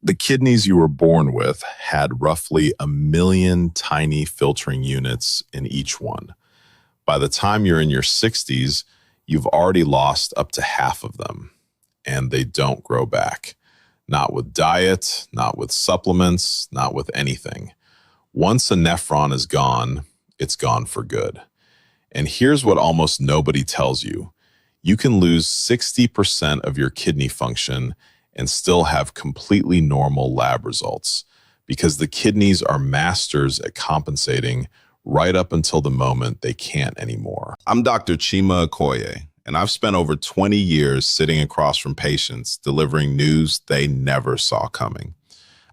The kidneys you were born with had roughly 1 million tiny filtering units in each one. By the time you're in your 60s, you've already lost up to half of them, and they don't grow back. Not with diet, not with supplements, not with anything. Once a nephron is gone, it's gone for good. And here's what almost nobody tells you. You can lose 60% of your kidney function and still have completely normal lab results because the kidneys are masters at compensating right up until the moment they can't anymore. I'm Dr. Chima Okoye, and I've spent over 20 years sitting across from patients delivering news they never saw coming.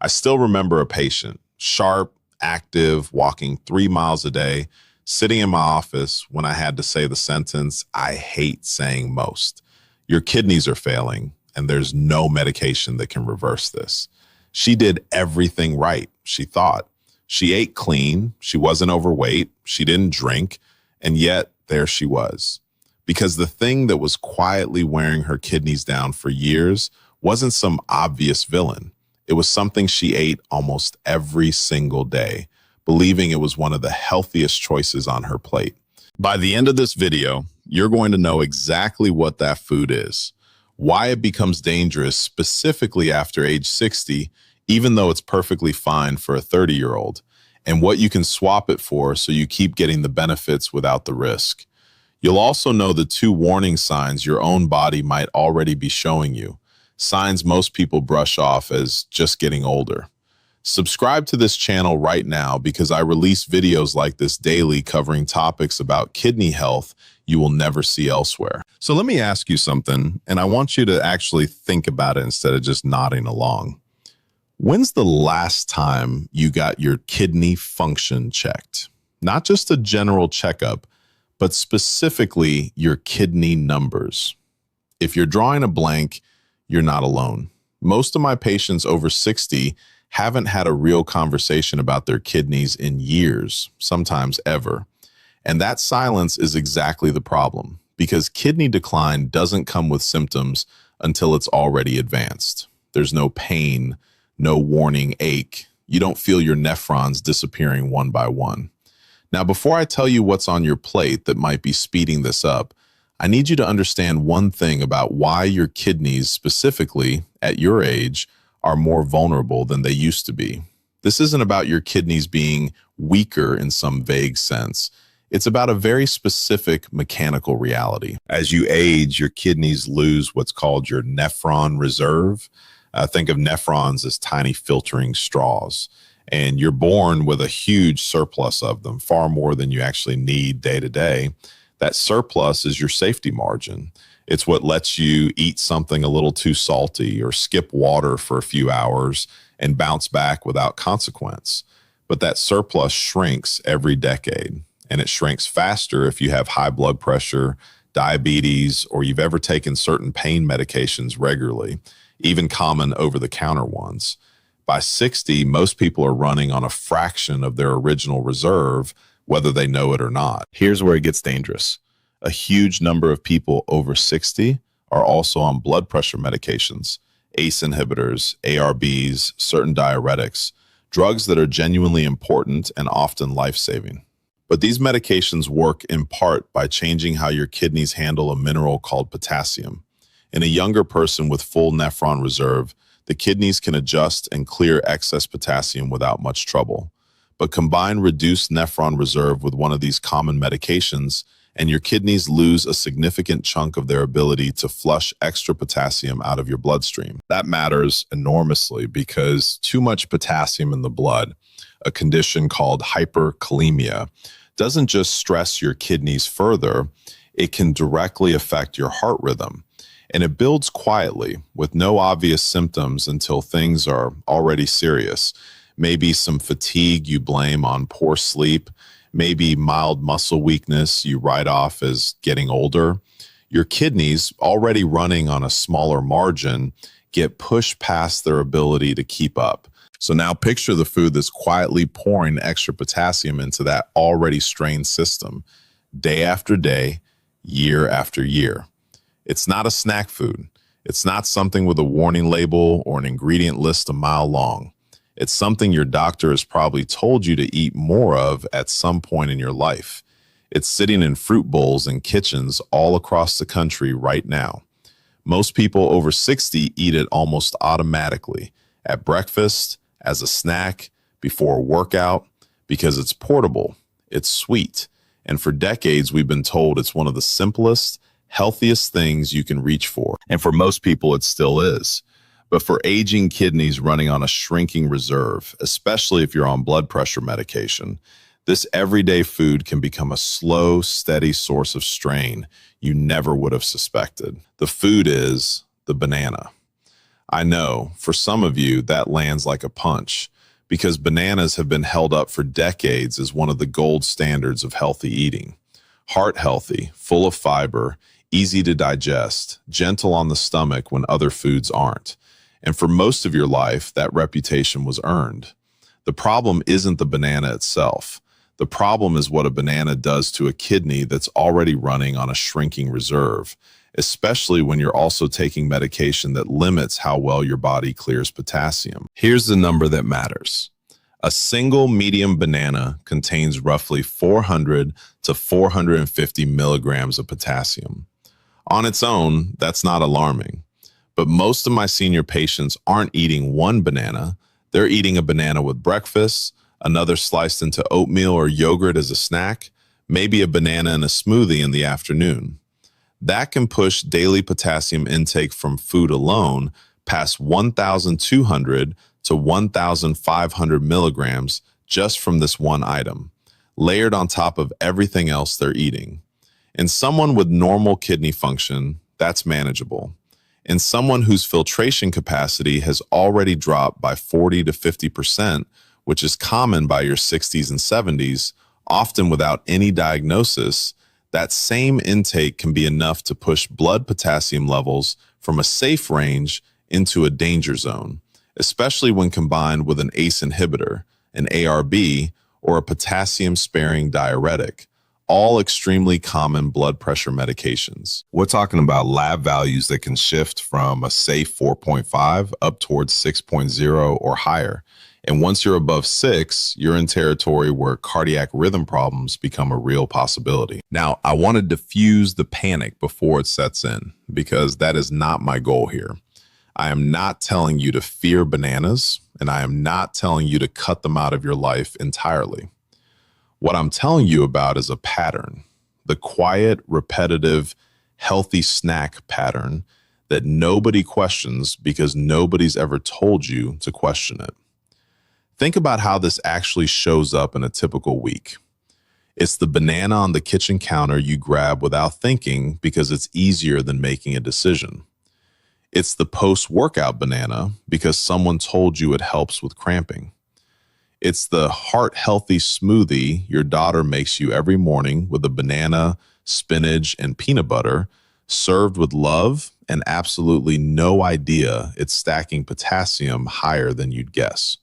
I still remember a patient, sharp, active, walking 3 miles a day, sitting in my office when I had to say the sentence I hate saying most. Your kidneys are failing, and there's no medication that can reverse this. She did everything right, she thought. She ate clean, she wasn't overweight, she didn't drink, and yet there she was. Because the thing that was quietly wearing her kidneys down for years wasn't some obvious villain. It was something she ate almost every single day, believing it was one of the healthiest choices on her plate. By the end of this video, you're going to know exactly what that food is, why it becomes dangerous specifically after age 60, even though it's perfectly fine for a 30-year-old, and what you can swap it for so you keep getting the benefits without the risk. You'll also know the 2 warning signs your own body might already be showing you, signs most people brush off as just getting older. Subscribe to this channel right now because I release videos like this daily covering topics about kidney health you will never see elsewhere. So let me ask you something, and I want you to actually think about it instead of just nodding along. When's the last time you got your kidney function checked? Not just a general checkup, but specifically your kidney numbers. If you're drawing a blank, you're not alone. Most of my patients over 60 haven't had a real conversation about their kidneys in years, sometimes ever. And that silence is exactly the problem, because kidney decline doesn't come with symptoms until it's already advanced. There's no pain, no warning ache. You don't feel your nephrons disappearing one by one. Now, before I tell you what's on your plate that might be speeding this up, I need you to understand one thing about why your kidneys, specifically at your age, are more vulnerable than they used to be. This isn't about your kidneys being weaker in some vague sense. It's about a very specific mechanical reality. As you age, your kidneys lose what's called your nephron reserve. Think of nephrons as tiny filtering straws, and you're born with a huge surplus of them, far more than you actually need day to day. That surplus is your safety margin. It's what lets you eat something a little too salty or skip water for a few hours and bounce back without consequence. But that surplus shrinks every decade, and it shrinks faster if you have high blood pressure, diabetes, or you've ever taken certain pain medications regularly, even common over-the-counter ones. By 60, most people are running on a fraction of their original reserve, whether they know it or not. Here's where it gets dangerous. A huge number of people over 60 are also on blood pressure medications, ACE inhibitors, ARBs, certain diuretics, drugs that are genuinely important and often life-saving. But these medications work in part by changing how your kidneys handle a mineral called potassium. In a younger person with full nephron reserve, the kidneys can adjust and clear excess potassium without much trouble. But combine reduced nephron reserve with one of these common medications, and your kidneys lose a significant chunk of their ability to flush extra potassium out of your bloodstream. That matters enormously because too much potassium in the blood, a condition called hyperkalemia, doesn't just stress your kidneys further, it can directly affect your heart rhythm. And it builds quietly with no obvious symptoms until things are already serious. Maybe some fatigue you blame on poor sleep, maybe mild muscle weakness you write off as getting older. Your kidneys, already running on a smaller margin, get pushed past their ability to keep up. So now picture the food that's quietly pouring extra potassium into that already strained system, day after day, year after year. It's not a snack food. It's not something with a warning label or an ingredient list a mile long. It's something your doctor has probably told you to eat more of at some point in your life. It's sitting in fruit bowls in kitchens all across the country right now. Most people over 60 eat it almost automatically, at breakfast, as a snack, before a workout, because it's portable, it's sweet, and for decades we've been told it's one of the simplest, healthiest things you can reach for. And for most people, it still is. But for aging kidneys running on a shrinking reserve, especially if you're on blood pressure medication, this everyday food can become a slow, steady source of strain you never would have suspected. The food is the banana. I know, for some of you, that lands like a punch, because bananas have been held up for decades as one of the gold standards of healthy eating. Heart healthy, full of fiber, easy to digest, gentle on the stomach when other foods aren't. And for most of your life, that reputation was earned. The problem isn't the banana itself. The problem is what a banana does to a kidney that's already running on a shrinking reserve, especially when you're also taking medication that limits how well your body clears potassium. Here's the number that matters. A single medium banana contains roughly 400 to 450 milligrams of potassium. On its own, that's not alarming. But most of my senior patients aren't eating one banana. They're eating a banana with breakfast, another sliced into oatmeal or yogurt as a snack, maybe a banana in a smoothie in the afternoon. That can push daily potassium intake from food alone past 1,200 to 1,500 milligrams just from this one item, layered on top of everything else they're eating. In someone with normal kidney function, that's manageable. In someone whose filtration capacity has already dropped by 40 to 50%, which is common by your 60s and 70s, often without any diagnosis, that same intake can be enough to push blood potassium levels from a safe range into a danger zone, especially when combined with an ACE inhibitor, an ARB, or a potassium-sparing diuretic, all extremely common blood pressure medications. We're talking about lab values that can shift from a safe 4.5 up towards 6.0 or higher. And once you're above 6, you're in territory where cardiac rhythm problems become a real possibility. Now, I want to diffuse the panic before it sets in, because that is not my goal here. I am not telling you to fear bananas, and I am not telling you to cut them out of your life entirely. What I'm telling you about is a pattern, the quiet, repetitive, healthy snack pattern that nobody questions because nobody's ever told you to question it. Think about how this actually shows up in a typical week. It's the banana on the kitchen counter you grab without thinking because it's easier than making a decision. It's the post-workout banana because someone told you it helps with cramping. It's the heart-healthy smoothie your daughter makes you every morning with a banana, spinach, and peanut butter, served with love and absolutely no idea it's stacking potassium higher than you'd guess.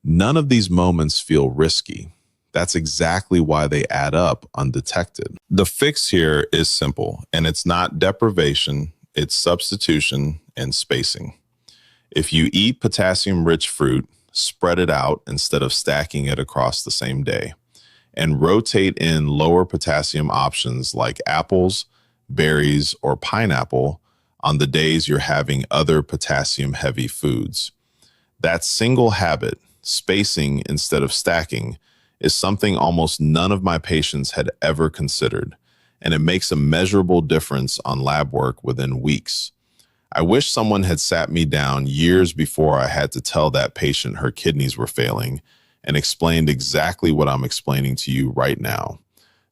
None of these moments feel risky. That's exactly why they add up undetected. The fix here is simple, and it's not deprivation, it's substitution and spacing. If you eat potassium-rich fruit, spread it out instead of stacking it across the same day, and rotate in lower potassium options like apples, berries, or pineapple on the days you're having other potassium-heavy foods. That single habit, spacing instead of stacking, is something almost none of my patients had ever considered, and it makes a measurable difference on lab work within weeks. I wish someone had sat me down years before I had to tell that patient her kidneys were failing and explained exactly what I'm explaining to you right now,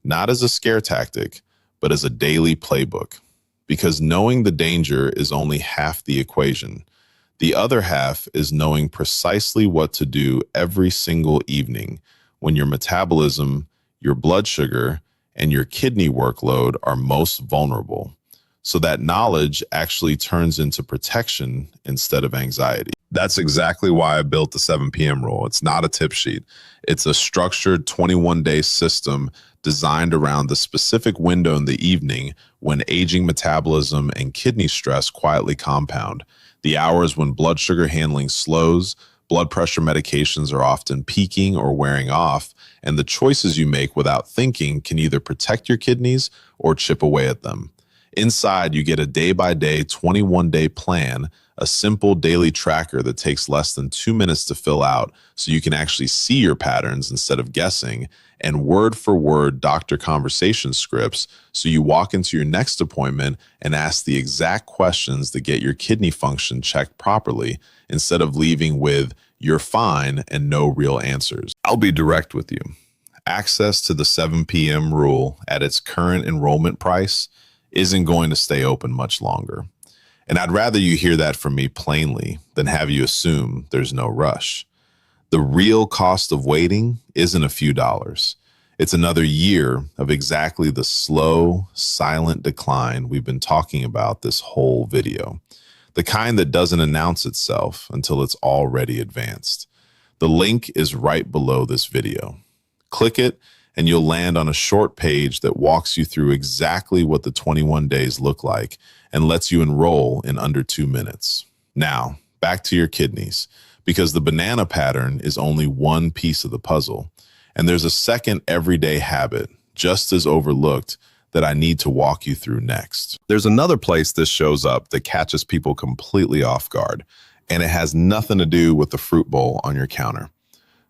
not as a scare tactic, but as a daily playbook. Because knowing the danger is only half the equation. The other half is knowing precisely what to do every single evening when your metabolism, your blood sugar, and your kidney workload are most vulnerable. so that knowledge actually turns into protection instead of anxiety. That's exactly why I built the 7 p.m. rule. It's not a tip sheet. It's a structured 21-day system designed around the specific window in the evening when aging metabolism and kidney stress quietly compound. The hours when blood sugar handling slows, blood pressure medications are often peaking or wearing off, and the choices you make without thinking can either protect your kidneys or chip away at them. Inside, you get a day-by-day, 21-day plan, a simple daily tracker that takes less than 2 minutes to fill out so you can actually see your patterns instead of guessing, and word-for-word doctor conversation scripts so you walk into your next appointment and ask the exact questions that get your kidney function checked properly instead of leaving with "you're fine" and no real answers. I'll be direct with you. Access to the 7 p.m. rule at its current enrollment price isn't going to stay open much longer. And I'd rather you hear that from me plainly than have you assume there's no rush. The real cost of waiting isn't a few dollars. It's another year of exactly the slow, silent decline we've been talking about this whole video. The kind that doesn't announce itself until it's already advanced. The link is right below this video. Click it and you'll land on a short page that walks you through exactly what the 21 days look like and lets you enroll in under 2 minutes. Now, back to your kidneys, because the banana pattern is only one piece of the puzzle, and there's a second everyday habit, just as overlooked, that I need to walk you through next. There's another place this shows up that catches people completely off guard, and it has nothing to do with the fruit bowl on your counter.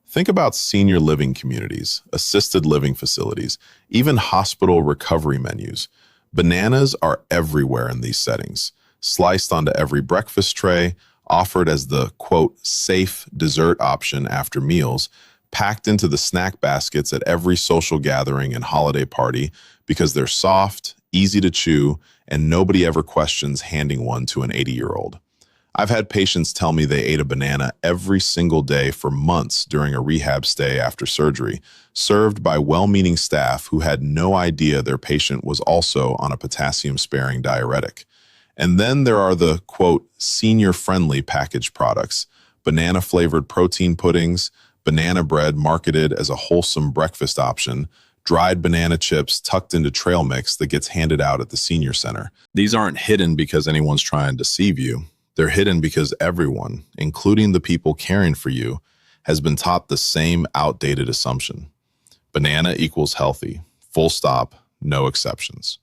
Think about senior living communities, assisted living facilities, even hospital recovery menus. Bananas are everywhere in these settings, sliced onto every breakfast tray, offered as the, quote, safe dessert option after meals, packed into the snack baskets at every social gathering and holiday party because they're soft, easy to chew, and nobody ever questions handing one to an 80-year-old. I've had patients tell me they ate a banana every single day for months during a rehab stay after surgery, served by well-meaning staff who had no idea their patient was also on a potassium-sparing diuretic. And then there are the, quote, senior-friendly packaged products, banana-flavored protein puddings, banana bread marketed as a wholesome breakfast option, dried banana chips tucked into trail mix that gets handed out at the senior center. These aren't hidden because anyone's trying to deceive you. They're hidden because everyone, including the people caring for you, has been taught the same outdated assumption. Banana equals healthy, full stop, no exceptions.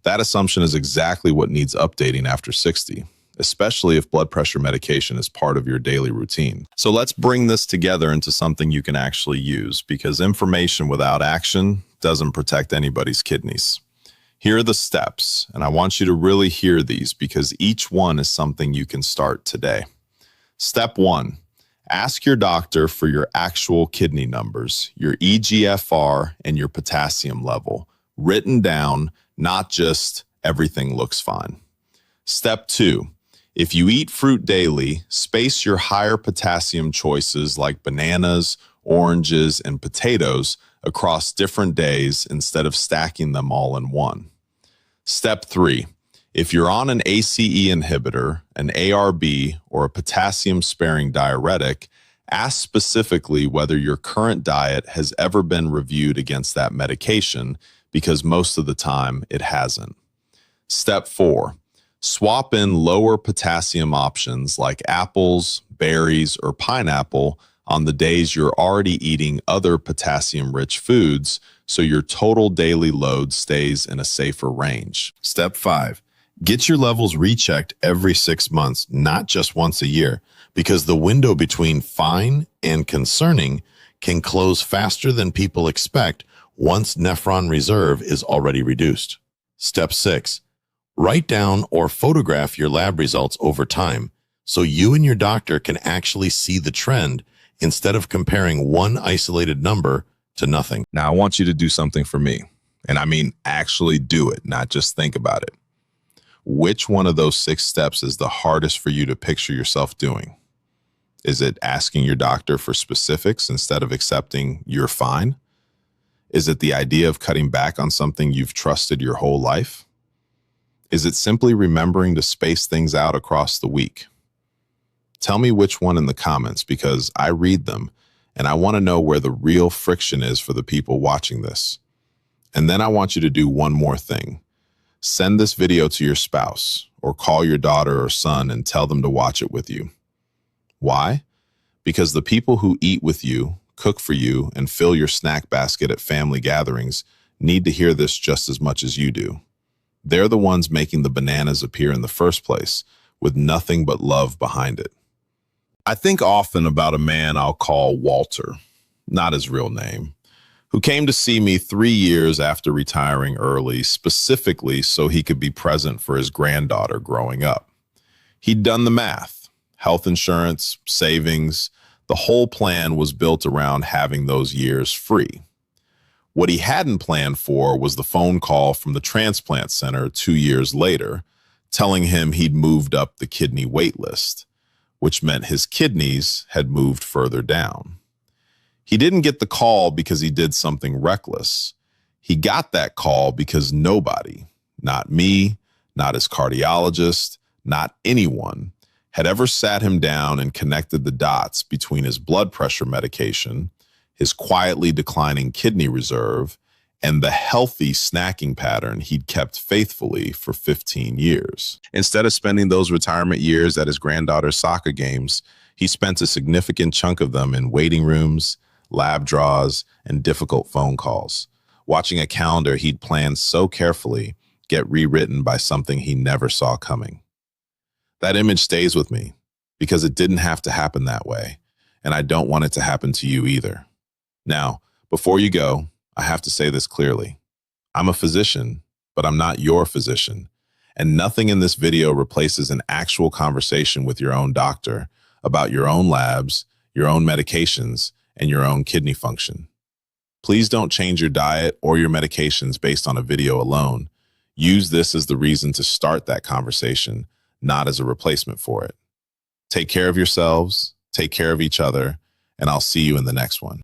That assumption is exactly what needs updating after 60, especially if blood pressure medication is part of your daily routine. So let's bring this together into something you can actually use, because information without action doesn't protect anybody's kidneys. Here are the steps, and I want you to really hear these because each one is something you can start today. Step 1, ask your doctor for your actual kidney numbers, your eGFR, and your potassium level, written down, not just everything looks fine. Step 2, if you eat fruit daily, space your higher potassium choices like bananas, oranges, and potatoes across different days instead of stacking them all in one. Step 3, if you're on an ACE inhibitor, an ARB, or a potassium-sparing diuretic, ask specifically whether your current diet has ever been reviewed against that medication, because most of the time it hasn't. Step 4, swap in lower potassium options like apples, berries, or pineapple on the days you're already eating other potassium-rich foods so your total daily load stays in a safer range. Step 5, get your levels rechecked every 6 months, not just once a year, because the window between fine and concerning can close faster than people expect once nephron reserve is already reduced. Step 6, write down or photograph your lab results over time so you and your doctor can actually see the trend instead of comparing one isolated number to nothing. Now, I want you to do something for me, and I mean actually do it, not just think about it. Which one of those 6 steps is the hardest for you to picture yourself doing? Is it asking your doctor for specifics instead of accepting you're fine? Is it the idea of cutting back on something you've trusted your whole life? Is it simply remembering to space things out across the week? Tell me which one in the comments because I read them and I want to know where the real friction is for the people watching this. And then I want you to do one more thing. Send this video to your spouse or call your daughter or son and tell them to watch it with you. Why? Because the people who eat with you, cook for you, and fill your snack basket at family gatherings need to hear this just as much as you do. They're the ones making the bananas appear in the first place, with nothing but love behind it. I think often about a man I'll call Walter, not his real name, who came to see me 3 years after retiring early, specifically so he could be present for his granddaughter growing up. He'd done the math, health insurance, savings. The whole plan was built around having those years free. What he hadn't planned for was the phone call from the transplant center 2 years later, telling him he'd moved up the kidney wait list, which meant his kidneys had moved further down. He didn't get the call because he did something reckless. He got that call because nobody, not me, not his cardiologist, not anyone, had ever sat him down and connected the dots between his blood pressure medication, his quietly declining kidney reserve, and the healthy snacking pattern he'd kept faithfully for 15 years. Instead of spending those retirement years at his granddaughter's soccer games, he spent a significant chunk of them in waiting rooms, lab draws, and difficult phone calls, watching a calendar he'd planned so carefully get rewritten by something he never saw coming. That image stays with me because it didn't have to happen that way, and I don't want it to happen to you either. Now, before you go, I have to say this clearly. I'm a physician, but I'm not your physician, and nothing in this video replaces an actual conversation with your own doctor about your own labs, your own medications, and your own kidney function. Please don't change your diet or your medications based on a video alone. Use this as the reason to start that conversation, not as a replacement for it. Take care of yourselves, take care of each other, and I'll see you in the next one.